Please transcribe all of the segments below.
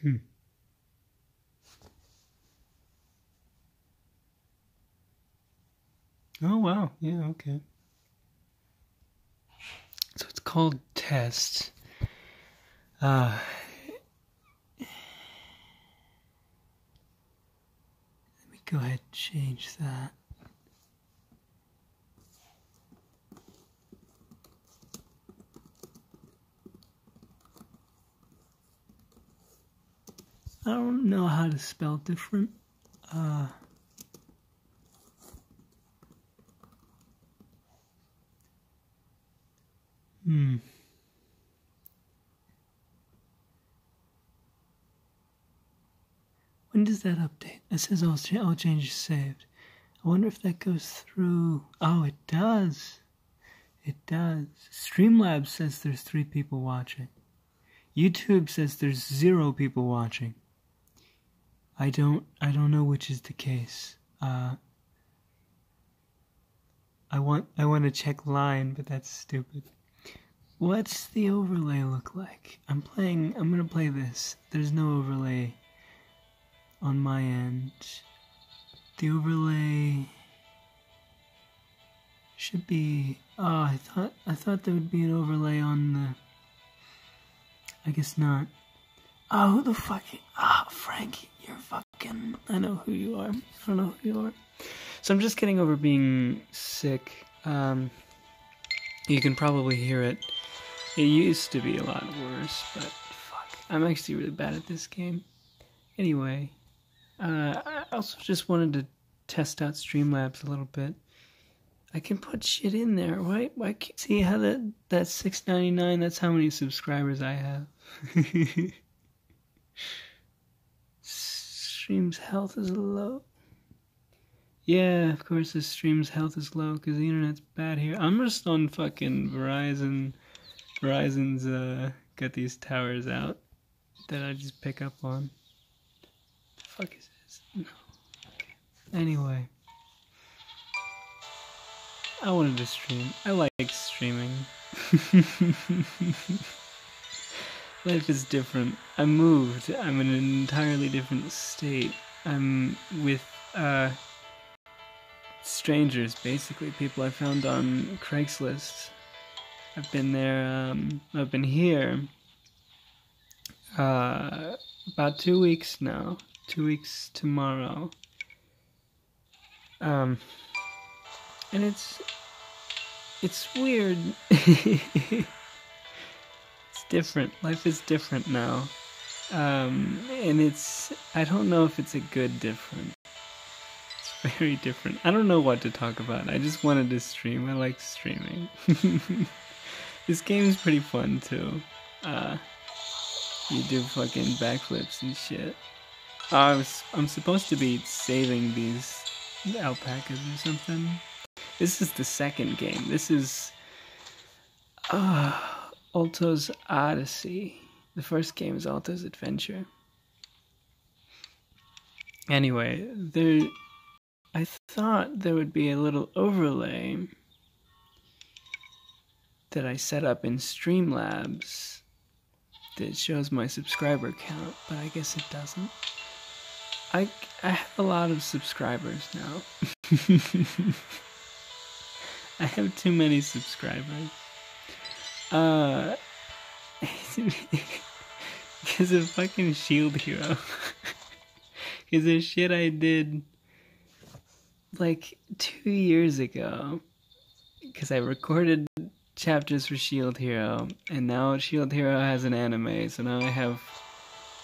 Hmm. Oh, wow. Yeah, okay. So it's called Test. Let me go ahead and change that. I don't know how to spell different. When does that update? It says all changes saved. I wonder if that goes through. Oh, it does. It does. Streamlabs says there's 3 people watching. YouTube says there's 0 people watching. I don't know which is the case. I want to check line, but that's stupid. What's the overlay look like? I'm gonna play this. There's no overlay on my end. The overlay should be. Oh, I thought there would be an overlay on the. I guess not. Oh, who the fucking. Ah, Frankie, you're fucking. I know who you are. I don't know who you are. So I'm just getting over being sick. You can probably hear it. It used to be a lot worse, but fuck. I'm actually really bad at this game. Anyway, I also just wanted to test out Streamlabs a little bit. I can put shit in there. Why can't see how that's $6.99? That's how many subscribers I have. Stream's health is low. Yeah, of course the stream's health is low because the internet's bad here. I'm just on fucking Verizon. Verizon's got these towers out that I just pick up on. The fuck is this? No. Okay. Anyway. I wanted to stream. I like streaming. Life is different. I moved. I'm in an entirely different state. I'm with strangers, basically, people I found on Craigslist. I've been there, I've been here about 2 weeks now. 2 weeks tomorrow. And it's weird. It's different. Life is different now. And I don't know if it's a good different. It's very different. I don't know what to talk about. I just wanted to stream. I like streaming. This game is pretty fun too. You do fucking backflips and shit. I'm supposed to be saving these alpacas or something. This is the second game. This is Alto's Odyssey. The first game is Alto's Adventure. Anyway, I thought there would be a little overlay that I set up in Streamlabs that shows my subscriber count, but I guess it doesn't. I have a lot of subscribers now. I have too many subscribers. Because of fucking Shield Hero. Because of shit I did like 2 years ago. Because I recorded chapters for Shield Hero, and now Shield Hero has an anime, so now I have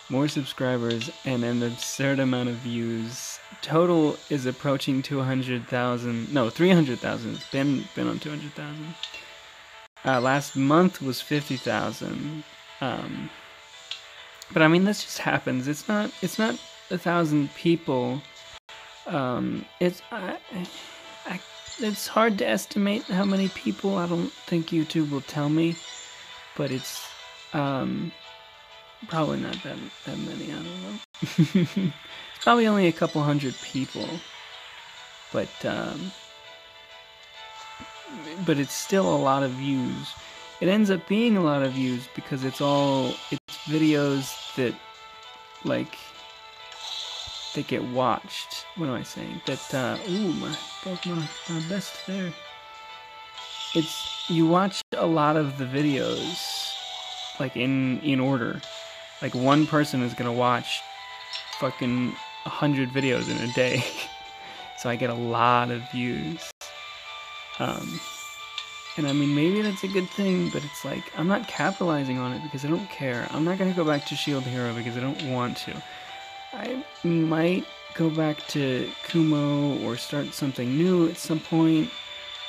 more subscribers and an absurd amount of views. Total is approaching 200,000. No, 300,000. It's been on 200,000. Last month was 50,000. But I mean, this just happens. It's not 1,000 people. It's hard to estimate how many people. I don't think YouTube will tell me, but it's probably not that many. I don't know. It's probably only a couple hundred people, but it's still a lot of views. It ends up being a lot of views because it's videos that like, that get watched. What am I saying? That, ooh, broke my best there. It's, you watch a lot of the videos, like, in order. Like, one person is gonna watch fucking 100 videos in a day. So I get a lot of views. And I mean, maybe that's a good thing, but it's like, I'm not capitalizing on it because I don't care. I'm not gonna go back to Shield Hero because I don't want to. I might go back to Kumo or start something new at some point.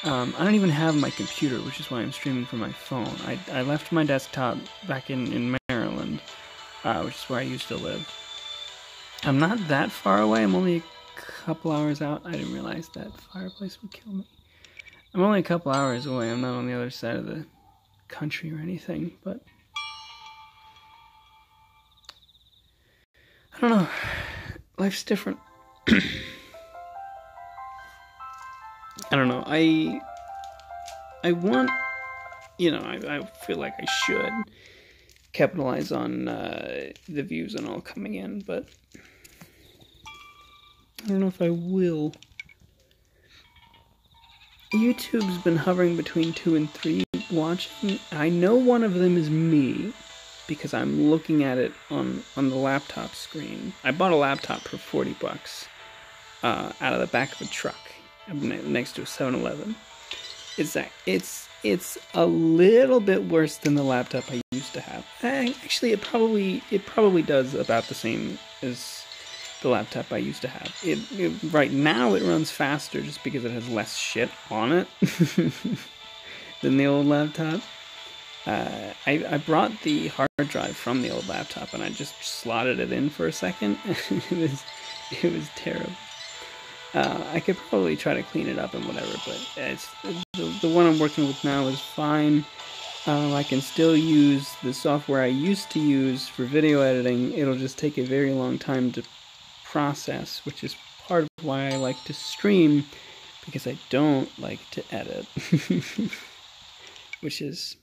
I don't even have my computer, which is why I'm streaming from my phone. I left my desktop back in Maryland, which is where I used to live. I'm not that far away. I'm only a couple hours out. I didn't realize that fireplace would kill me. I'm only a couple hours away. I'm not on the other side of the country or anything, but I don't know. Life's different. I don't know. I want, you know, I feel like I should capitalize on the views and all coming in, but I don't know if I will. YouTube's been hovering between 2 and 3 watching. I know one of them is me, because I'm looking at it on the laptop screen. I bought a laptop for $40 out of the back of a truck next to a 7-Eleven. It's a little bit worse than the laptop I used to have. Actually, it probably does about the same as the laptop I used to have. Right now it runs faster just because it has less shit on it than the old laptop. I brought the hard drive from the old laptop and I just slotted it in for a second. it was terrible. I could probably try to clean it up and whatever, but the one I'm working with now is fine. I can still use the software I used to use for video editing. It'll just take a very long time to process, which is part of why I like to stream, because I don't like to edit. Which is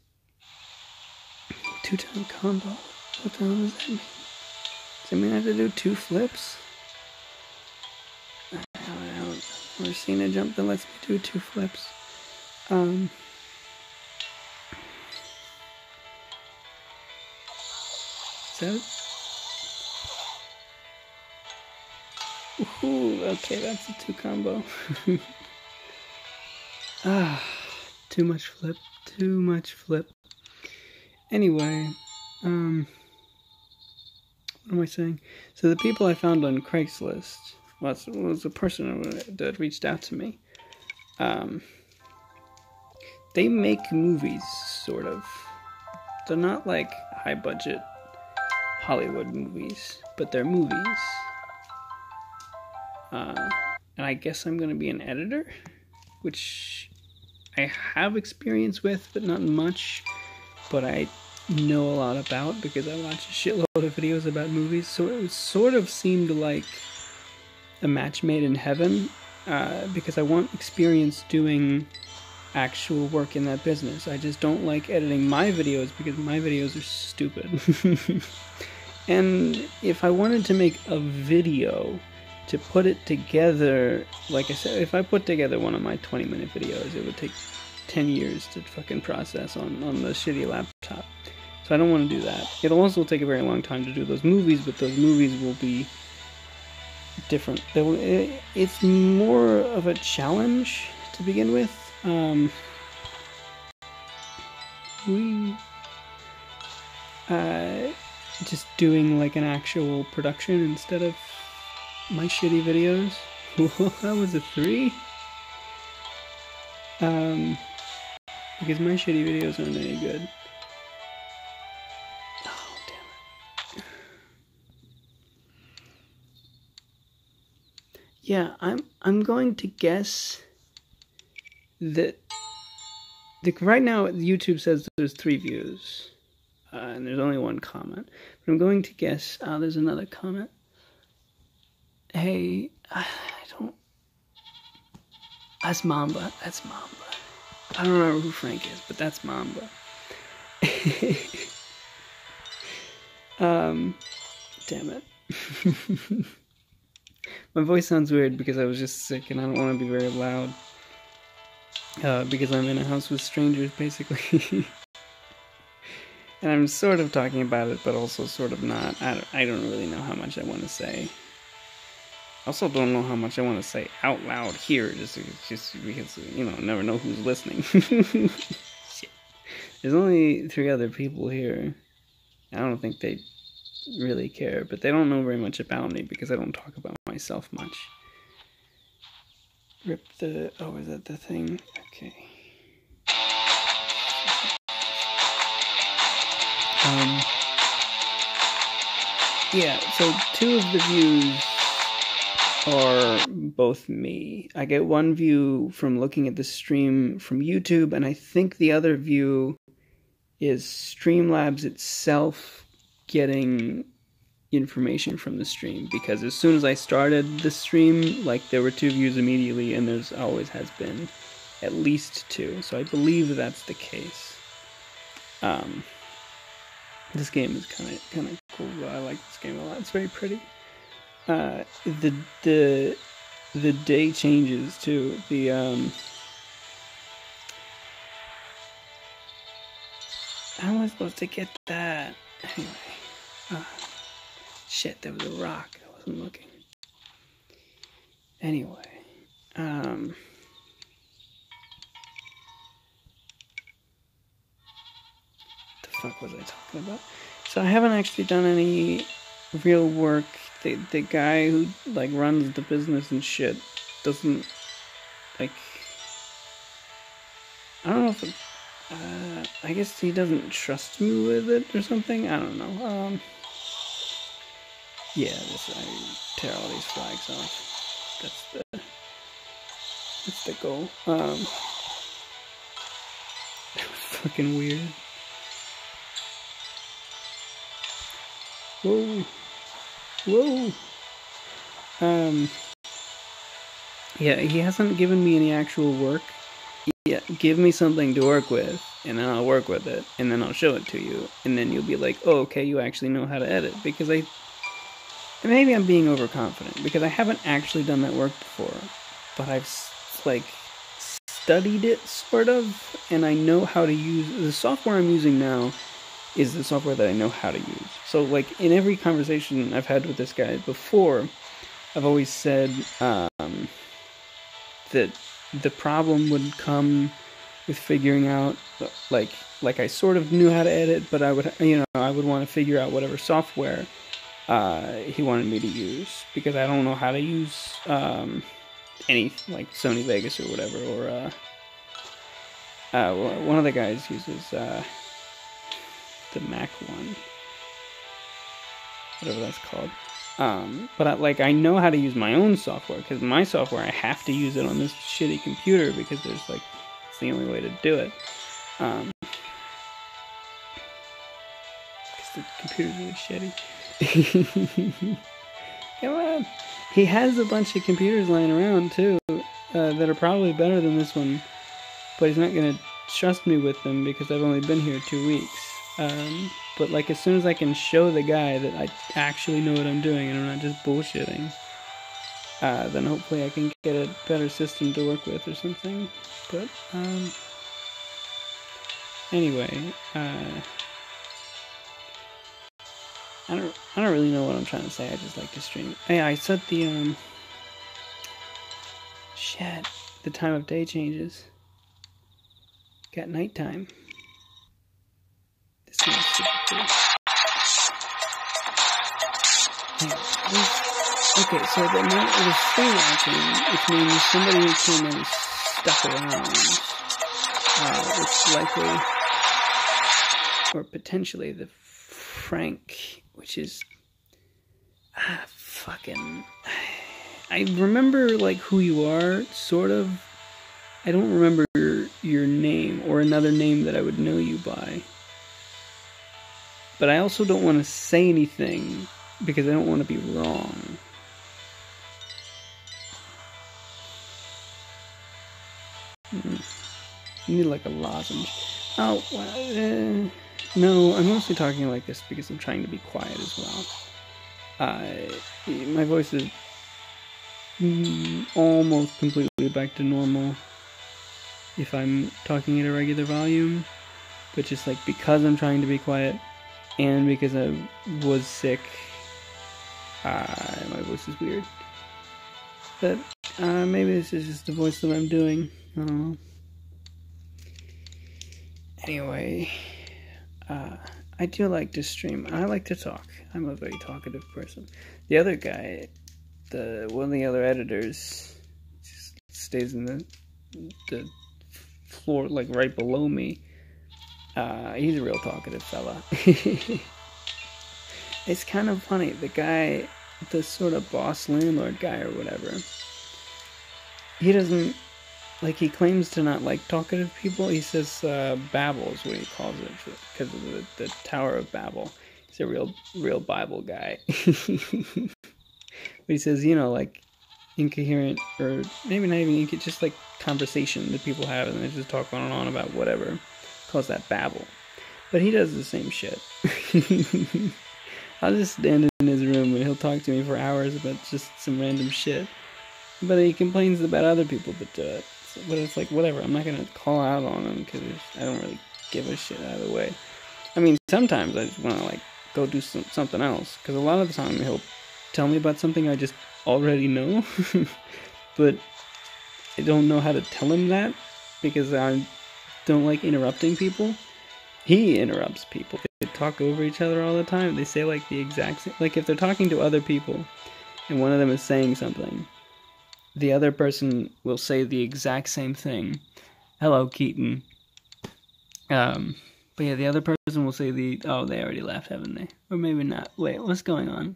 2-time combo. What the hell does that mean? Does that mean I have to do 2 flips? I've never seen a jump that lets me do 2 flips. Is that it? Ooh, okay, that's a 2 combo. Too much flip. Too much flip. Anyway, what am I saying? So the people I found on Craigslist was a person that reached out to me. They make movies, sort of. They're not like high-budget Hollywood movies, but they're movies. And I guess I'm going to be an editor, which I have experience with, but not much. But I know a lot about because I watch a shitload of videos about movies. So it sort of seemed like a match made in heaven, because I want experience doing actual work in that business. I just don't like editing my videos because my videos are stupid. And if I wanted to make a video to put it together, like I said, if I put together one of my 20-minute videos, it would take 10 years to fucking process on the shitty laptop. So I don't want to do that. It'll also take a very long time to do those movies, but those movies will be different. It's more of a challenge to begin with. Just doing like an actual production instead of my shitty videos. That was a 3. Because my shitty videos aren't any good. Oh, damn it. Yeah, I'm going to guess that right now YouTube says there's 3 views. And there's only 1 comment. But I'm going to guess... there's another comment. Hey, I don't... That's Mamba. That's Mamba. I don't remember who Frank is, but that's Mamba. Damn it. My voice sounds weird because I was just sick and I don't want to be very loud. Because I'm in a house with strangers, basically. And I'm sort of talking about it, but also sort of not. I don't really know how much I want to say. I also don't know how much I want to say out loud here, just because, you know, never know who's listening. Shit. There's only 3 other people here. I don't think they really care, but they don't know very much about me because I don't talk about myself much. Rip the... oh, is that the thing? Okay. Yeah, so 2 of the views are both me. I get 1 view from looking at the stream from YouTube, and I think the other view is Streamlabs itself getting information from the stream, because as soon as I started the stream, like, there were 2 views immediately, and there's always has been at least 2, so I believe that's the case. This game is kind of cool. I like this game a lot. It's very pretty. The day changes too. How am I supposed to get that? Anyway, shit, there was a rock. I wasn't looking. Anyway, the fuck was I talking about? So I haven't actually done any real work. The guy who, like, runs the business and shit doesn't, like, I don't know if it, I guess he doesn't trust me with it or something. I don't know. Yeah, I tear all these flags off. That's the goal. That was fucking weird. Whoa. Whoa. Yeah, he hasn't given me any actual work. Yeah, give me something to work with, and then I'll work with it, and then I'll show it to you, and then you'll be like, oh, okay, you actually know how to edit, because maybe I'm being overconfident, because I haven't actually done that work before, but I've, like, studied it, sort of, and I know how to use, the software I'm using now is the software that I know how to use. So, like, in every conversation I've had with this guy before, I've always said, that the problem would come with figuring out, like I sort of knew how to edit, but I would, I would want to figure out whatever software he wanted me to use, because I don't know how to use any, like, Sony Vegas or whatever, or one of the guys uses the Mac one, whatever that's called. But I know how to use my own software, because my software, I have to use it on this shitty computer, because there's, like, it's the only way to do it. Because the computer's really shitty. Come on! He has a bunch of computers lying around, too, that are probably better than this one, but he's not gonna trust me with them, because I've only been here 2 weeks. But, like, as soon as I can show the guy that I actually know what I'm doing and I'm not just bullshitting, then hopefully I can get a better system to work with or something. But, anyway, I don't really know what I'm trying to say. I just like to stream. Hey, I set the, shit, the time of day changes. Got nighttime. This seems super cool. Okay, so the amount it was free watching, which means somebody who came and stuck around, which likely, or potentially the Frank, which is, fucking, I remember, like, who you are, sort of. I don't remember your name, or another name that I would know you by. But I also don't want to say anything, because I don't want to be wrong. You need, like, a lozenge. Oh, well, no, I'm mostly talking like this because I'm trying to be quiet as well. My voice is almost completely back to normal if I'm talking at a regular volume, but just like because I'm trying to be quiet and because I was sick, my voice is weird. But maybe this is just the voice that I'm doing. I don't know. Anyway, I do like to stream. I like to talk. I'm a very talkative person. The other guy, one of the other editors, just stays in the floor, like right below me. He's a real talkative fella. It's kind of funny. The guy, the sort of boss landlord guy or whatever, he doesn't, like, he claims to not like talkative people. He says Babel is what he calls it, because of the Tower of Babel. He's a real Bible guy. But he says, you know, like, incoherent, or maybe not even incoherent, just like conversation that people have, and they just talk on and on about whatever. He calls that Babel. But he does the same shit. I'll just stand in his room and he'll talk to me for hours about just some random shit. But he complains about other people that do it. But it's like, whatever, I'm not gonna call out on him because I don't really give a shit either way. I mean, sometimes I just wanna, like, go do something else, because a lot of the time he'll tell me about something I just already know, but I don't know how to tell him that, because I don't like interrupting people. He interrupts people. They talk over each other all the time. They say, like, the exact same, like, if they're talking to other people, and one of them is saying something, the other person will say the exact same thing. Hello, Keaton. But yeah, the other person will say oh, they already left, haven't they? Or maybe not. Wait, what's going on?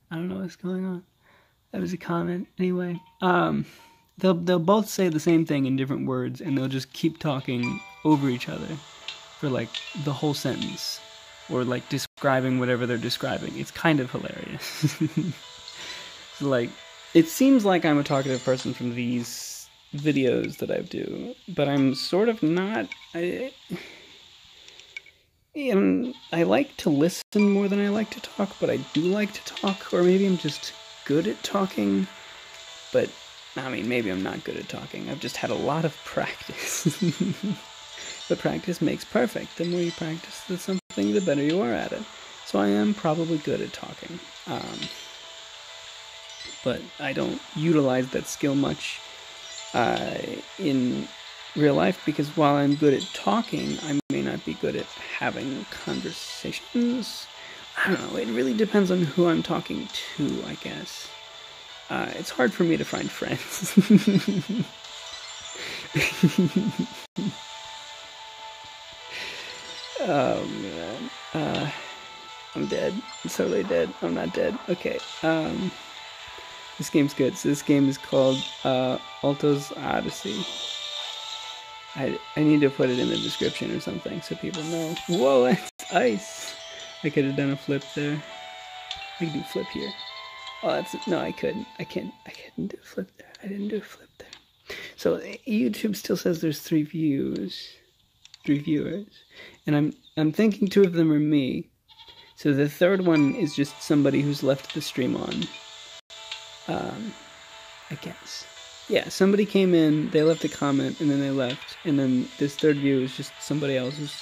I don't know what's going on. That was a comment. Anyway, they'll both say the same thing in different words, and they'll just keep talking over each other for, like, the whole sentence, or, like, describing whatever they're describing. It's kind of hilarious. Like, it seems like I'm a talkative person from these videos that I do, but I'm sort of not. I like to listen more than I like to talk, but I do like to talk, or maybe I'm just good at talking, but, I mean, maybe I'm not good at talking. I've just had a lot of practice. But practice makes perfect. The more you practice something, the better you are at it. So I am probably good at talking. But I don't utilize that skill much in real life, because while I'm good at talking, I may not be good at having conversations. I don't know, it really depends on who I'm talking to, I guess. It's hard for me to find friends. Oh, man. I'm dead. I'm totally dead. I'm not dead. Okay, this game's good. So this game is called Alto's Odyssey. I need to put it in the description or something so people know. Whoa, that's ice! I could have done a flip there. I could do a flip here. Oh, no, I couldn't. I couldn't do a flip there. I didn't do a flip there. So YouTube still says there's 3 viewers, and I'm thinking 2 of them are me. So the third one is just somebody who's left the stream on. I guess. Yeah, somebody came in, they left a comment, and then they left. And then this third view is just somebody else who's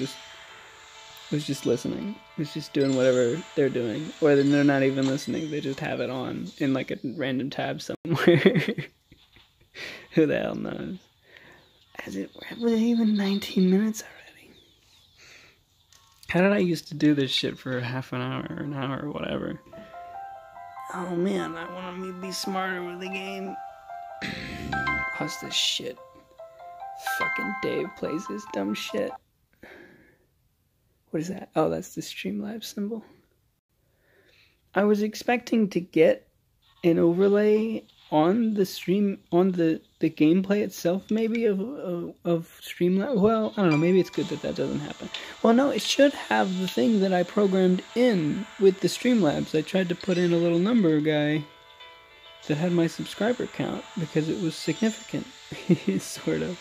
just listening. Who's just doing whatever they're doing. Or then they're not even listening, they just have it on in, like, a random tab somewhere. Who the hell knows? Was it even 19 minutes already? How did I used to do this shit for half an hour or an hour or whatever? Oh man, I want to be smarter with the game. How's this shit? Fucking Dave plays this dumb shit. What is that? Oh, that's the Streamlabs symbol. I was expecting to get an overlay on the stream, on the gameplay itself, maybe, of Streamlabs. Well, I don't know, maybe it's good that doesn't happen. Well, no, it should have the thing that I programmed in with the Streamlabs. I tried to put in a little number guy that had my subscriber count, because it was significant, sort of.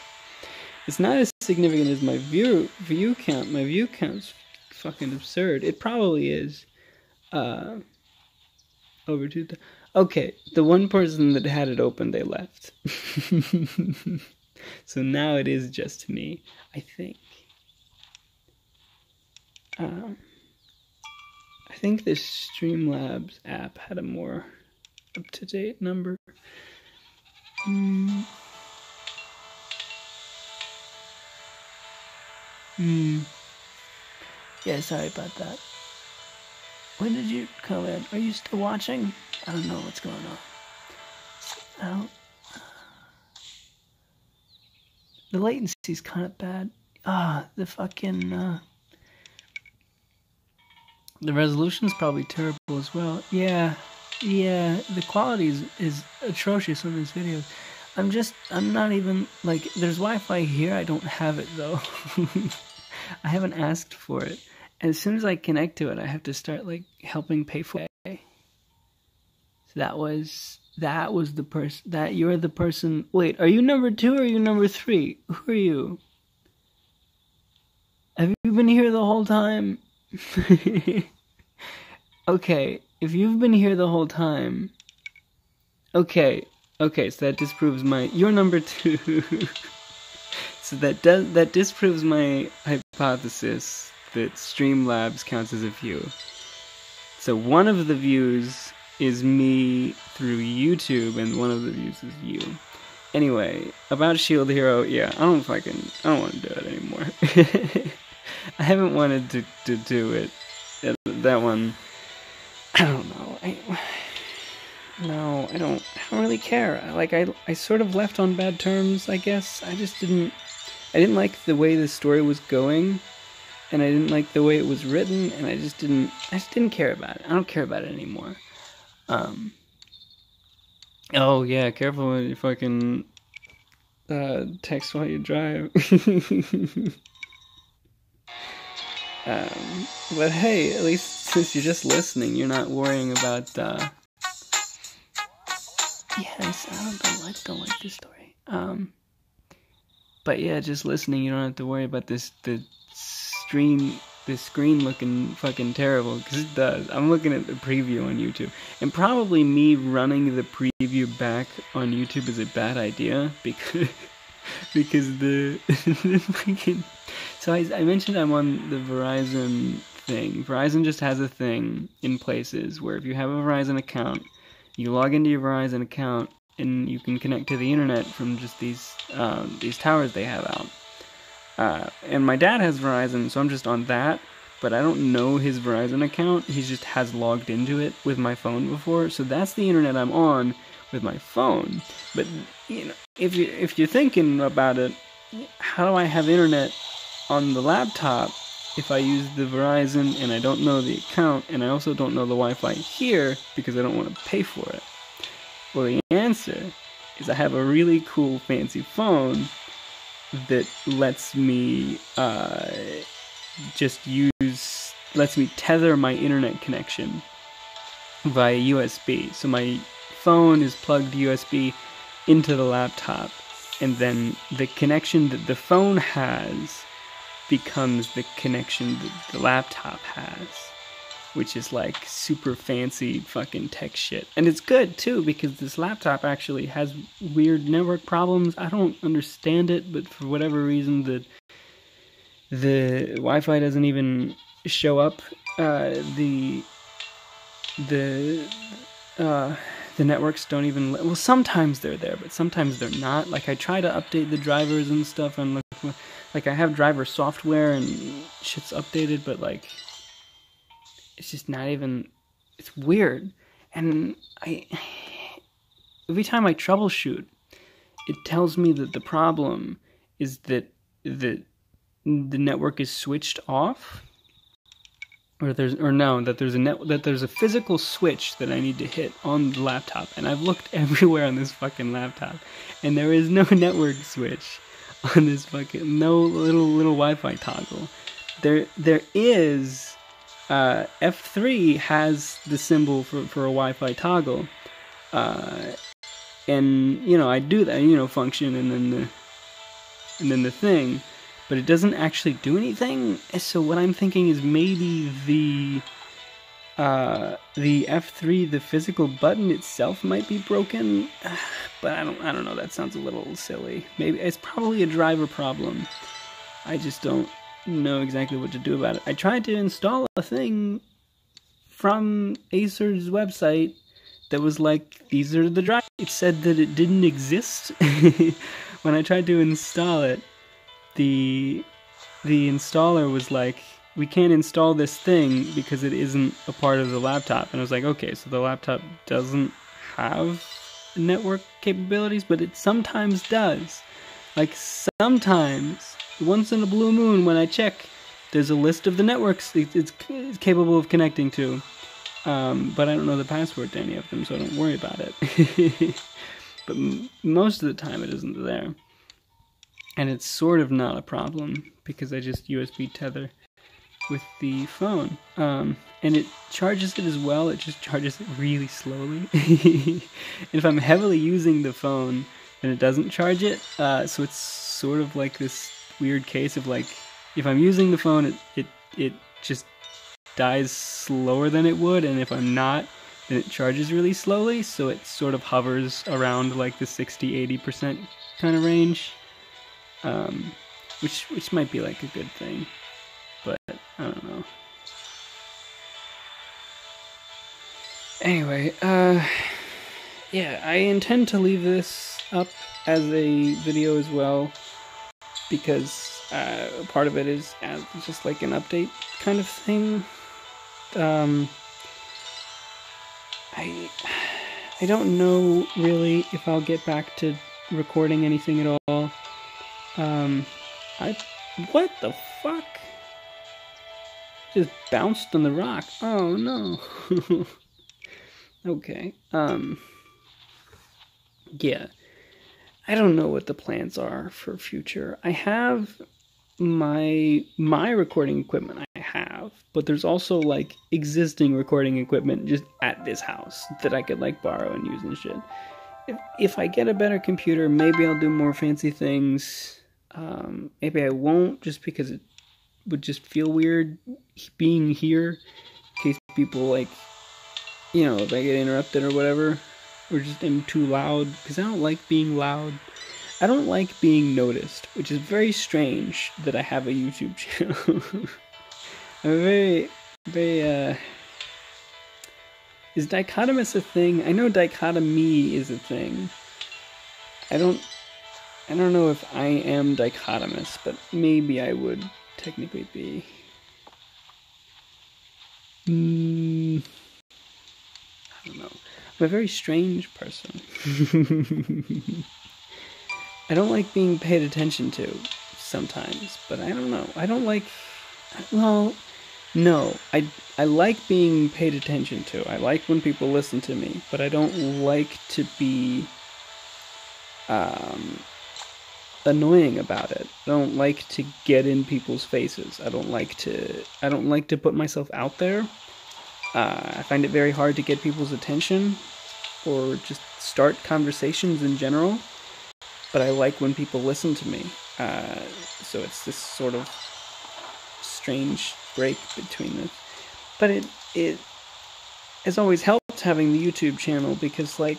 It's not as significant as my view count. My view count's fucking absurd. It probably is. Over 2,000. Okay, the one person that had it open, they left. So now it is just me, I think. I think this Streamlabs app had a more up-to-date number. Yeah, sorry about that. When did you come in? Are you still watching? I don't know what's going on. The latency's kind of bad. The fucking, the resolution's probably terrible as well. Yeah, the quality is atrocious on these videos. I'm not even, like, there's Wi-Fi here, I don't have it though. I haven't asked for it. And as soon as I connect to it, I have to start, like, helping pay for it. So that was the person, you're the person, wait, are you number 2 or are you number 3? Who are you? Have you been here the whole time? Okay, if you've been here the whole time, okay, so that disproves you're number 2. So that disproves my hypothesis that Streamlabs counts as a view. So one of the views is me through YouTube, and one of the views is you. Anyway, about Shield Hero, yeah, I don't want to do it anymore. I haven't wanted to do it. That one, I don't know. I don't really care. Like, I sort of left on bad terms, I guess. I didn't like the way the story was going, and I didn't like the way it was written, and I just didn't care about it. I don't care about it anymore. Oh yeah, careful when you fucking text while you drive. But hey, at least since you're just listening, you're not worrying about yes, I don't like this story. But yeah, just listening, you don't have to worry about the screen looking fucking terrible, because it does. I'm looking at the preview on YouTube, and probably me running the preview back on YouTube is a bad idea, because the freaking... So I mentioned I'm on the Verizon thing. Verizon just has a thing in places where if you have a Verizon account, you log into your Verizon account, and you can connect to the internet from just these towers they have out. And my dad has Verizon, so I'm just on that, but I don't know his Verizon account. He just has logged into it with my phone before, so that's the internet I'm on with my phone. But, you know, if you're thinking about it, how do I have internet on the laptop if I use the Verizon and I don't know the account, and I also don't know the Wi-Fi here because I don't want to pay for it? Well, the answer is I have a really cool fancy phone that lets me lets me tether my internet connection via USB. So my phone is plugged USB into the laptop, and then the connection that the phone has becomes the connection that the laptop has, which is like super fancy fucking tech shit. And it's good too, because this laptop actually has weird network problems. I don't understand it, but for whatever reason the Wi-Fi doesn't even show up. The networks don't even, well, sometimes they're there, but sometimes they're not. Like, I try to update the drivers and stuff, and like I have driver software and shit's updated, but like it's just not even, it's weird. And every time I troubleshoot, it tells me that the problem is that the network is switched off, that there's a physical switch that I need to hit on the laptop, and I've looked everywhere on this fucking laptop, and there is no network switch on this fucking, no little Wi-Fi toggle. There is F3 has the symbol for a Wi-Fi toggle, and you know, I do that, you know, function and then the thing, but it doesn't actually do anything. So what I'm thinking is maybe The F3, the physical button itself might be broken, but I don't know, that sounds a little silly. Maybe it's probably a driver problem. I just don't know exactly what to do about it. I tried to install a thing from Acer's website that was like, these are the drivers. It said that it didn't exist. When I tried to install it, the installer was like, we can't install this thing because it isn't a part of the laptop. And I was like, okay, so the laptop doesn't have network capabilities, but it sometimes does. Like, sometimes, once in a blue moon, when I check, there's a list of the networks it's capable of connecting to. But I don't know the password to any of them, so I don't worry about it. But most of the time it isn't there. And it's sort of not a problem, because I just USB tether with the phone. And it charges it as well, it just charges it really slowly. If I'm heavily using the phone, then it doesn't charge it. So it's sort of like this weird case of like, if I'm using the phone, it just dies slower than it would, and if I'm not, then it charges really slowly, so it sort of hovers around like the 60-80% kind of range, which might be like a good thing, but I don't know. Anyway, yeah, I intend to leave this up as a video as well, because part of it is as just like an update kind of thing. I don't know really if I'll get back to recording anything at all. What the fuck? Just bounced on the rock. Oh no. Okay. Yeah. I don't know what the plans are for future. I have my recording equipment I have, but there's also like existing recording equipment just at this house that I could like borrow and use and shit. If I get a better computer, maybe I'll do more fancy things. Maybe I won't, just because it would just feel weird being here in case people like, you know, if I get interrupted or whatever, or just am too loud, because I don't like being loud. I don't like being noticed, which is very strange that I have a YouTube channel. I'm very, is dichotomous a thing? I know dichotomy is a thing. I don't know if I am dichotomous, but maybe I would technically be. I don't know. I'm a very strange person. I don't like being paid attention to sometimes, but I don't know. I don't like, well, no. I like being paid attention to. I like when people listen to me, but I don't like to be annoying about it. I don't like to get in people's faces. I don't like to put myself out there. I find it very hard to get people's attention or just start conversations in general. But I like when people listen to me, so it's this sort of strange break between this. But it has always helped having the YouTube channel, because like,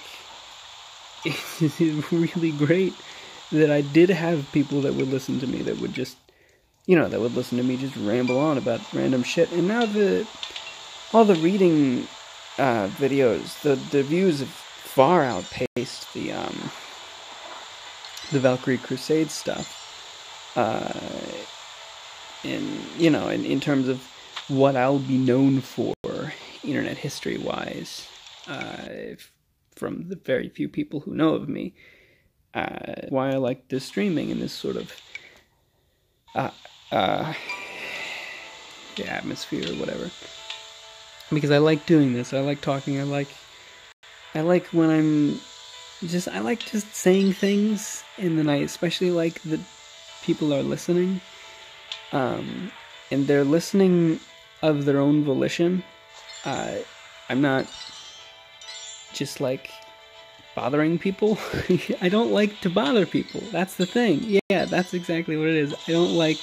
it is really great that I did have people that would listen to me, that would just, you know, that would listen to me just ramble on about random shit. And now all the reading videos, the views have far outpaced the Valkyrie Crusade stuff, in terms of what I'll be known for, internet history-wise, from the very few people who know of me, why I like this streaming and this sort of the atmosphere or whatever, because I like doing this. I like talking. I like when I like just saying things, and then I especially like that people are listening, and they're listening of their own volition. I'm not just like bothering people. I don't like to bother people. That's the thing. Yeah, that's exactly what it is. I don't like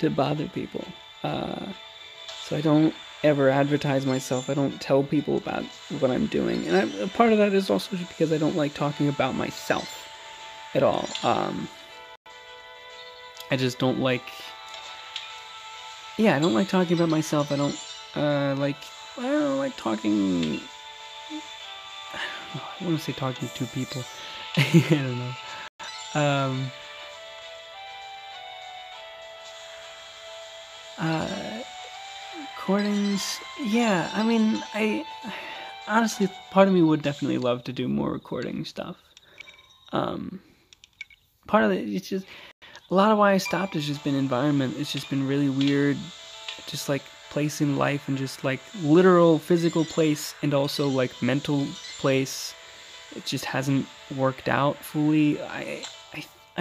to bother people. So I don't ever advertise myself. I don't tell people about what I'm doing. And a part of that is also just because I don't like talking about myself at all. I just don't like... Yeah, I don't like talking about myself. I don't like talking... I want to say talking to people. I don't know. Recordings, yeah, I mean, honestly, part of me would definitely love to do more recording stuff. Part of it, it's just, a lot of why I stopped has just been environment. It's just been really weird, just like place in life and just like literal physical place and also like mental place. It just hasn't worked out fully. I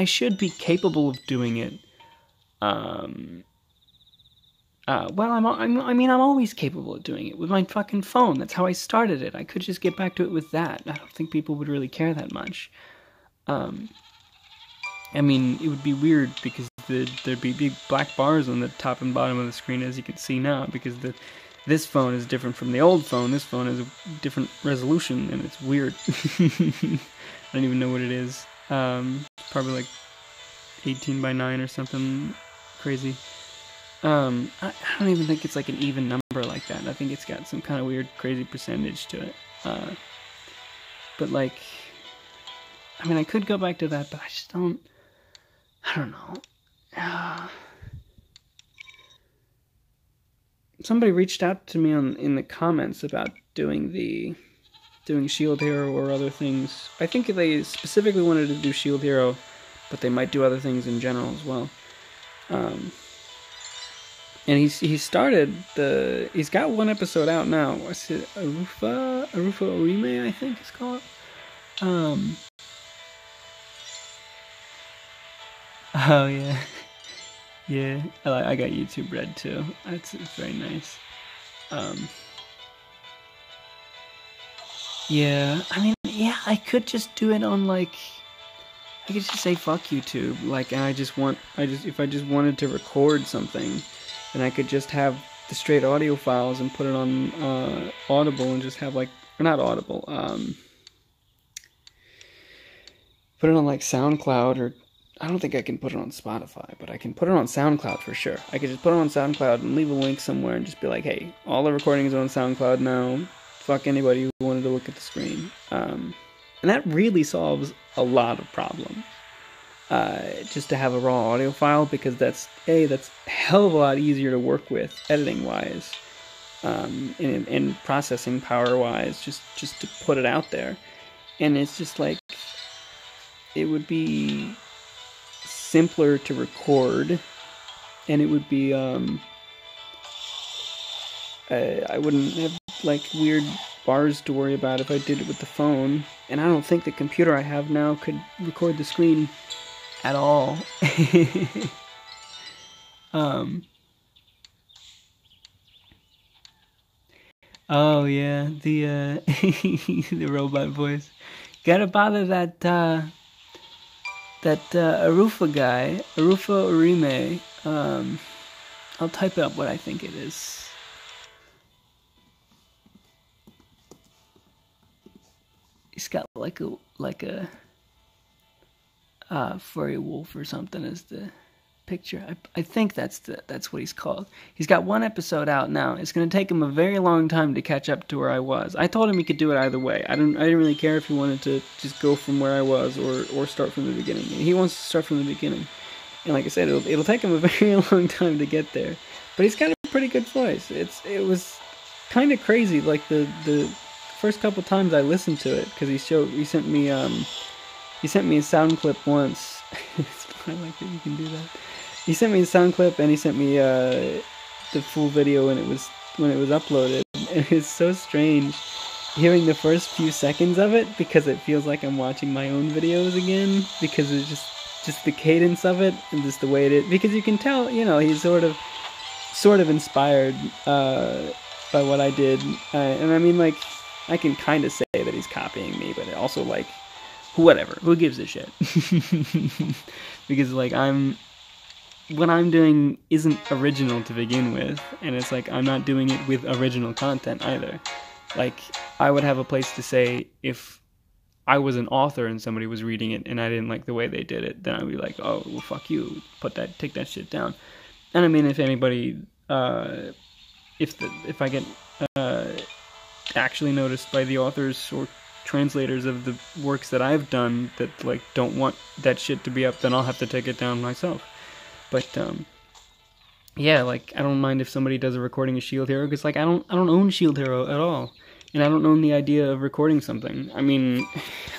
should be capable of doing it. Well, I'm always capable of doing it with my fucking phone. That's how I started it. I could just get back to it with that. I don't think people would really care that much. I mean, it would be weird because there'd be big black bars on the top and bottom of the screen, as you can see now, because this phone is different from the old phone. This phone has a different resolution, and it's weird. I don't even know what it is. Probably like 18 by 9 or something crazy. I don't even think it's like an even number like that. I think it's got some kind of weird, crazy percentage to it. But like, I mean, I could go back to that, but I just don't. I don't know. Somebody reached out to me in the comments about doing Shield Hero or other things. I think they specifically wanted to do Shield Hero, but they might do other things in general as well. And he's got one episode out now. What's it? Arufa Orime, I think it's called. Oh yeah. Yeah, I got YouTube Red too. It's very nice. Yeah, I mean, yeah, I could just do it on like, I could just say fuck YouTube, like, and if I just wanted to record something, then I could just have the straight audio files and put it on Audible and just have like, or not Audible, put it on like SoundCloud, or I don't think I can put it on Spotify, but I can put it on SoundCloud for sure. I could just put it on SoundCloud and leave a link somewhere and just be like, hey, all the recordings are on SoundCloud now. Fuck anybody who wanted to look at the screen. And that really solves a lot of problems. Just to have a raw audio file, because that's a hell of a lot easier to work with editing-wise, and processing power-wise, just to put it out there. And it's just like, it would be simpler to record, and it would be I wouldn't have like weird bars to worry about if I did it with the phone, and I don't think the computer I have now could record the screen at all. Oh yeah, the the robot voice. Gotta bother that Arufa guy, Arufa Orime. I'll type up what I think it is. He's got like a furry wolf or something as the picture. I think that's what he's called. He's got one episode out now. It's gonna take him a very long time to catch up to where I was. I told him he could do it either way. I didn't really care if he wanted to just go from where I was or start from the beginning. And he wants to start from the beginning. And like I said, it'll take him a very long time to get there. But he's got a pretty good voice. It was kind of crazy. Like the first couple times I listened to it, because he sent me a sound clip once. I like that you can do that. He sent me a sound clip, and he sent me the full video when it was uploaded. And it's so strange hearing the first few seconds of it, because it feels like I'm watching my own videos again, because it's just the cadence of it and just the way it is. Because you can tell, he's sort of inspired by what I did, and I mean, like, I can kind of say that he's copying me, but also, like, whatever, who gives a shit? Because, like, I'm what I'm doing isn't original to begin with, and it's like I'm not doing it with original content either. Like, I would have a place to say if I was an author and somebody was reading it and I didn't like the way they did it, then I'd be like, oh, well, fuck you, take that shit down. And I mean, if anybody, if I get actually noticed by the authors or translators of the works that I've done that like don't want that shit to be up, then I'll have to take it down myself. But yeah, like I don't mind if somebody does a recording of Shield Hero, because like I don't own Shield Hero at all, and I don't own the idea of recording something. I mean,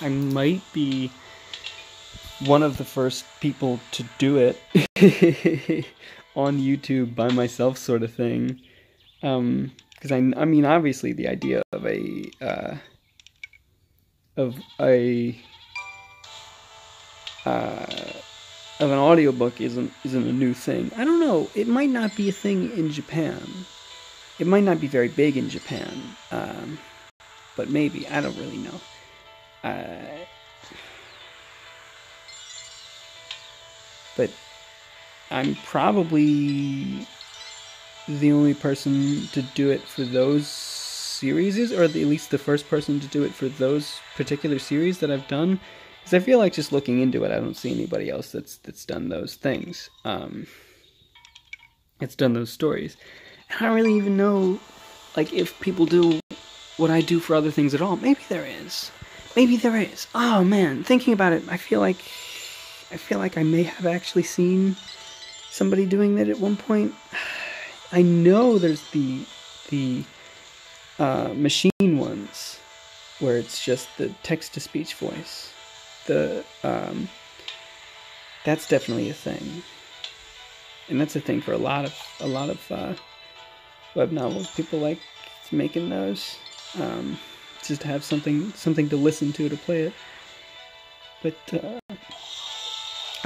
I might be one of the first people to do it on YouTube by myself, sort of thing. Because I mean, obviously, the idea of an audiobook isn't a new thing. I don't know. It might not be a thing in Japan. It might not be very big in Japan. But maybe. I don't really know. But I'm probably the only person to do it for those series, or at least the first person to do it for those particular series that I've done. Because I feel like just looking into it, I don't see anybody else that's done those things. It's done those stories. And I don't really even know, like, if people do what I do for other things at all. Maybe there is. Maybe there is. Oh man, thinking about it, I feel like I may have actually seen somebody doing that at one point. I know there's the machine ones where it's just the text-to-speech voice. That's definitely a thing, and that's a thing for a lot of web novels. People like making those just to have something to listen to play it. But I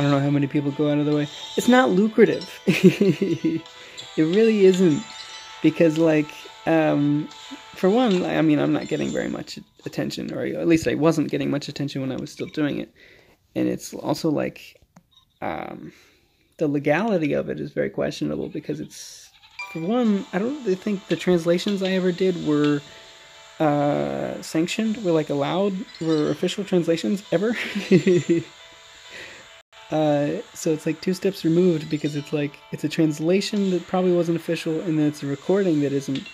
don't know how many people go out of the way. It's not lucrative. It really isn't, because like for one, I mean, I'm not getting very much attention, or at least I wasn't getting much attention when I was still doing it. And it's also like the legality of it is very questionable, because it's, for one, I don't really think the translations I ever did were sanctioned, were like allowed, were official translations ever. So it's like two steps removed, because it's like, it's a translation that probably wasn't official, and then it's a recording that isn't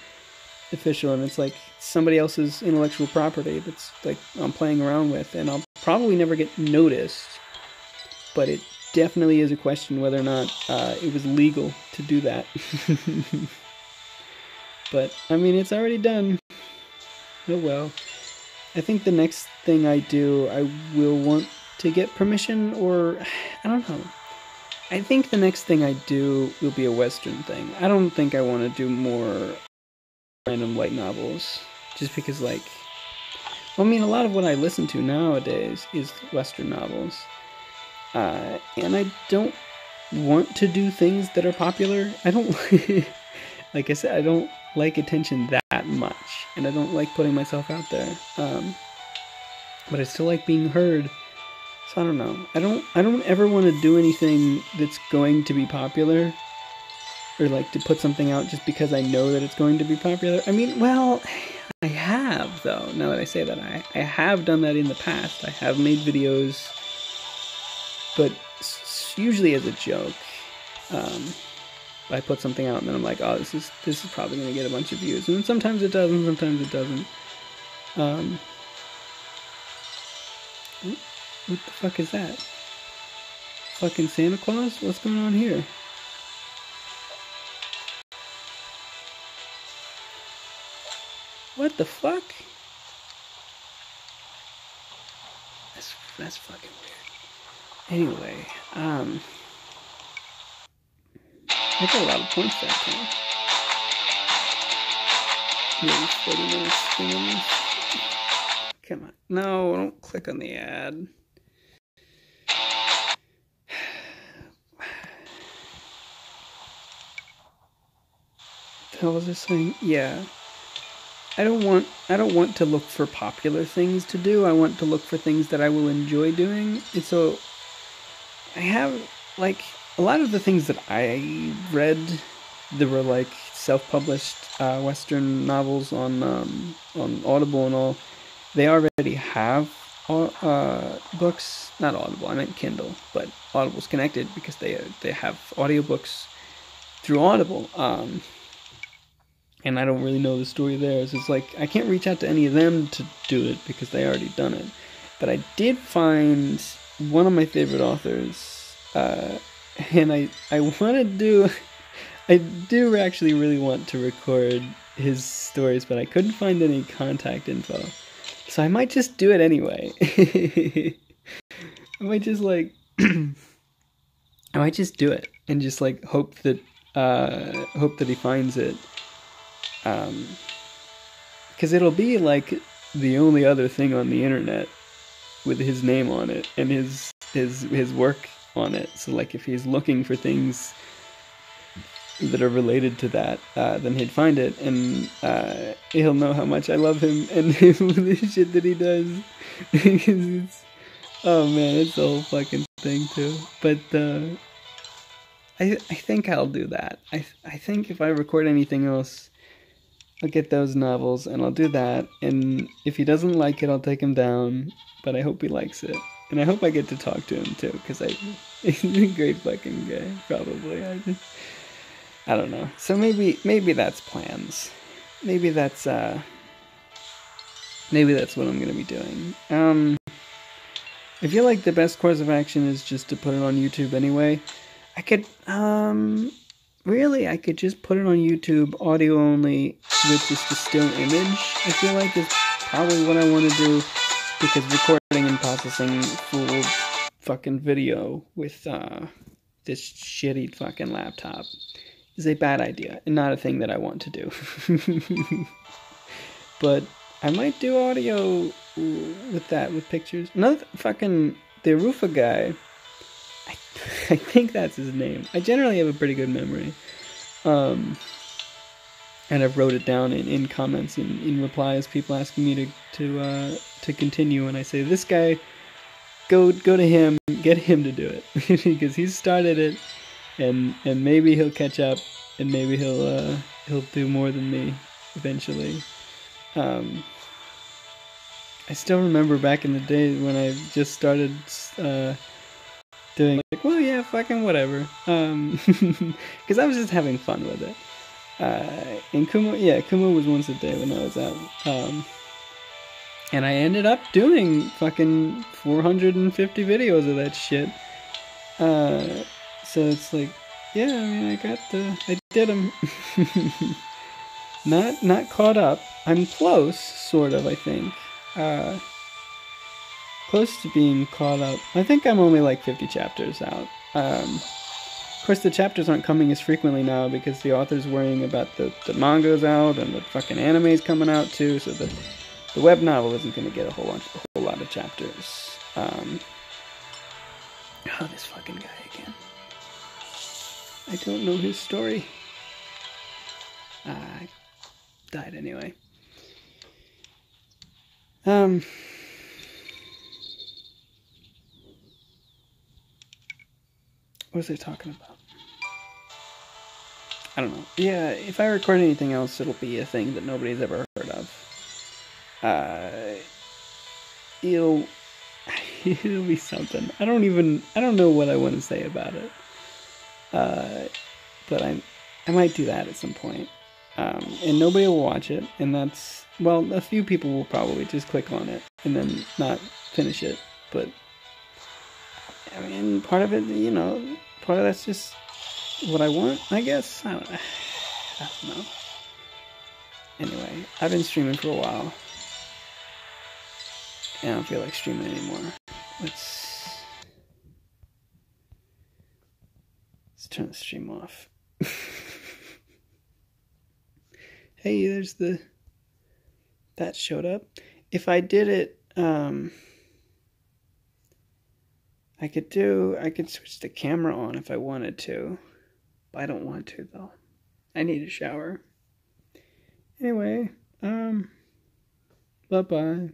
official, and it's like somebody else's intellectual property that's like I'm playing around with, and I'll probably never get noticed, but it definitely is a question whether or not it was legal to do that. But I mean, it's already done. Oh well. I think the next thing I do, I will want to get permission, or I don't know. I think the next thing I do will be a Western thing. I don't think I want to do more random light novels, just because, like, well, I mean, a lot of what I listen to nowadays is Western novels, and I don't want to do things that are popular. I don't, like I said, I don't like attention that much, and I don't like putting myself out there, but I still like being heard. So I don't know. I don't ever want to do anything that's going to be popular, or like to put something out just because I know that it's going to be popular. I mean, well, I have, though. Now that I say that, I have done that in the past. I have made videos, but usually as a joke. I put something out and then I'm like, oh, this is probably going to get a bunch of views, and then sometimes it does, and sometimes it doesn't. What the fuck is that? Fucking Santa Claus? What's going on here? What the fuck? That's fucking weird. Anyway, I got a lot of points that time. Maybe 40 minutes, 3 minutes. Come on. No, don't click on the ad. What the hell was I saying? Yeah. I don't want to look for popular things to do. I want to look for things that I will enjoy doing. And so I have, like, a lot of the things that I read, there were like self-published Western novels on Audible and all. They already have books, not Audible, I meant Kindle, but Audible's connected because they have audiobooks through Audible. And I don't really know the story there. So it's like I can't reach out to any of them to do it because they already done it. But I did find one of my favorite authors, and I want to do. I do actually really want to record his stories, but I couldn't find any contact info. So I might just do it anyway. I might just like I might just do it and just like hope that he finds it. Because it'll be like the only other thing on the internet with his name on it and his work on it. So like if he's looking for things that are related to that, then he'd find it, and he'll know how much I love him and the shit that he does. Oh man, it's the whole fucking thing too. But I think I'll do that. I think if I record anything else, I'll get those novels and I'll do that. And if he doesn't like it, I'll take him down. But I hope he likes it, and I hope I get to talk to him too, because he's a great fucking guy. Probably. I don't know. So maybe that's plans. Maybe that's what I'm gonna be doing. I feel like the best course of action is just to put it on YouTube anyway. I could I could just put it on YouTube audio only with just a still image. I feel like is probably what I want to do, because recording and processing full fucking video with this shitty fucking laptop is a bad idea and not a thing that I want to do. But I might do audio with that, with pictures. Another fucking the Rufa guy, I think that's his name. I generally have a pretty good memory. And I've wrote it down in comments, in replies, people asking me to continue, and I say, this guy, go to him, get him to do it. Because he's started it, and maybe he'll catch up, and maybe he'll do more than me eventually. I still remember back in the day when I just started doing like, well, yeah, fucking whatever, because I was just having fun with it. And Kumu was once a day when I was out, and I ended up doing fucking 450 videos of that shit. So it's like, yeah, I mean, I did them. Not caught up. I'm close, sort of, I think. Close to being caught up. I think I'm only like 50 chapters out. Of course, the chapters aren't coming as frequently now because the author's worrying about the manga's out and the fucking anime's coming out too, so the web novel isn't going to get a whole lot of chapters. This fucking guy again. I don't know his story. Died anyway. What was I talking about? I don't know. Yeah, if I record anything else, it'll be a thing that nobody's ever heard of. It'll be something. I don't know what I want to say about it. But I might do that at some point. And nobody will watch it, and that's, well, a few people will probably just click on it and then not finish it, but I mean, part of it, part of that's just what I want, I guess. I don't know. Anyway, I've been streaming for a while, and I don't feel like streaming anymore. Let's turn the stream off. Hey, there's that showed up. If I did it, I could switch the camera on if I wanted to, but I don't want to though. I need a shower. Anyway, bye-bye.